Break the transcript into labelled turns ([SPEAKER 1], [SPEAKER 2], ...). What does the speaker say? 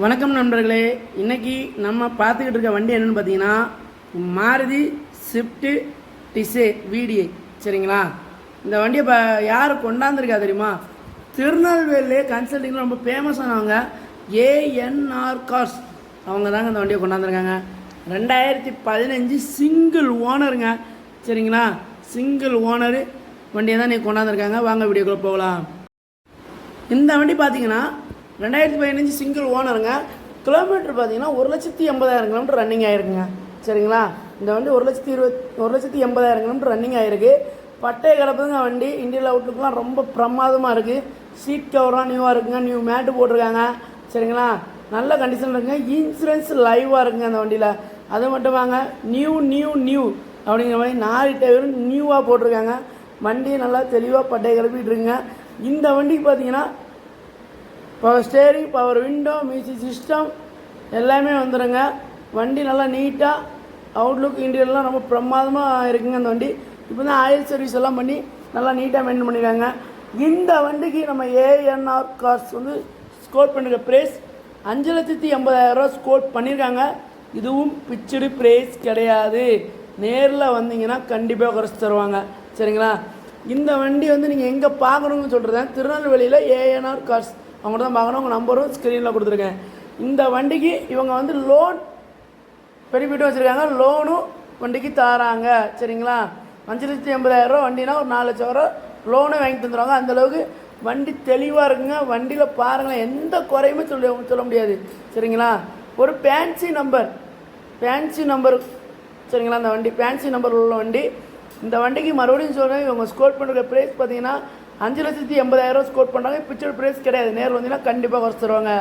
[SPEAKER 1] வணக்கம் நண்பர்களே. இன்றைக்கி நம்ம பார்த்துக்கிட்டு இருக்க வண்டி என்னென்னு பார்த்தீங்கன்னா மாருதி ஸ்விஃப்ட்டு டிசைர் VDI. சரிங்களா? இந்த வண்டியை யார் கொண்டாந்துருக்கா தெரியுமா? திருநெல்வேலியே கன்சல்டிங்கில் ரொம்ப ஃபேமஸானவங்க ANR கார்ஸ் அவங்க தாங்க இந்த வண்டியை கொண்டாந்துருக்காங்க. 2015 சிங்கிள் ஓனருங்க. சரிங்களா? சிங்கிள் ஓனரு வண்டியை தான் நீங்கள் கொண்டாந்துருக்காங்க. வாங்க வீடியோக்குள்ளே போகலாம். இந்த வண்டி பார்த்தீங்கன்னா 2015 சிங்கிள் ஓனருங்க. கிலோமீட்டர் பார்த்தீங்கன்னா 1,80,000 கிலோமீட்டர் ரன்னிங் ஆகிருக்குங்க. சரிங்களா? இந்த வண்டி 1,80,000 கிலோமீட்டர் ரன்னிங் ஆகிருக்கு. பட்டை கலப்புங்க வண்டி. இண்டியல் அவுட்லுக்கெலாம் ரொம்ப பிரமாதமாக இருக்குது. சீட் கவர்லாம் நியூவாக இருக்குங்க. நியூ மேட்டு போட்டிருக்காங்க. சரிங்களா? நல்ல கண்டிஷனில் இருக்குங்க. இன்சூரன்ஸ் லைவாக இருக்குங்க அந்த வண்டியில். அது மட்டும் வாங்க நியூ அப்படிங்கிற மாதிரி 4 டயரும் நியூவாக போட்டிருக்காங்க. வண்டி நல்லா தெளிவாக பட்டை கிளப்பிட்டு இருக்குங்க. இந்த வண்டிக்கு பார்த்தீங்கன்னா power steering, power window, music system எல்லாமே வந்துடுங்க. வண்டி நல்லா நீட்டாக அவுட்லுக் இன்டீரியர்லாம் ரொம்ப பிரமாதமாக இருக்குங்க. அந்த வண்டி இப்போ தான் ஆயில் சர்வீஸ் எல்லாம் பண்ணி நல்லா நீட்டாக மெயின்டைன் பண்ணியிருக்காங்க. இந்த வண்டிக்கு நம்ம ANR கார்ஸ் ஸ்கோர் பண்ணிருக்க ப்ரைஸ் 5,80,000 ஸ்கோர் பண்ணியிருக்காங்க. இதுவும் பிச்சுடு ப்ரைஸ் கிடையாது. நேரில் வந்தீங்கன்னா கண்டிப்பாக குறைச்சி தருவாங்க. சரிங்களா? இந்த வண்டி நீங்கள் எங்கே பார்க்கணுன்னு சொல்கிறேன். திருநெல்வேலியில் ANR கார்ஸ் அவங்க தான் பார்க்கணும். உங்கள் நம்பரும் ஸ்க்ரீனில் கொடுத்துருக்கேன். இந்த வண்டிக்கு இவங்க லோன் பெனிஃபிட்டும் வச்சுருக்காங்க. லோனும் வண்டிக்கு தராங்க. சரிங்களா? 5,80,000 வண்டினா ஒரு 4 லட்சம் ரூபா லோனும் வாங்கி தந்துடுவாங்க. அந்தளவுக்கு வண்டி தெளிவாக இருக்குங்க. வண்டியில் பாருங்களேன், எந்த குறையுமே சொல்ல முடியாது. சரிங்களா? ஒரு ஃபேன்சி நம்பர் சரிங்களா? அந்த வண்டி ஃபேன்சி நம்பர் உள்ள வண்டி. இந்த வண்டிக்கு மறுபடியும் சொல்கிறேன், இவங்க ஸ்கோர் பண்ணுற ப்ரைஸ் பார்த்தீங்கன்னா 5,80,000 ஸ்கோர் பண்ணுறாங்க. பிக்சர் ப்ரைஸ் கிடையாது. நேரில் வந்தீங்கன்னா கண்டிப்பாக குறைச்சி தருவாங்க.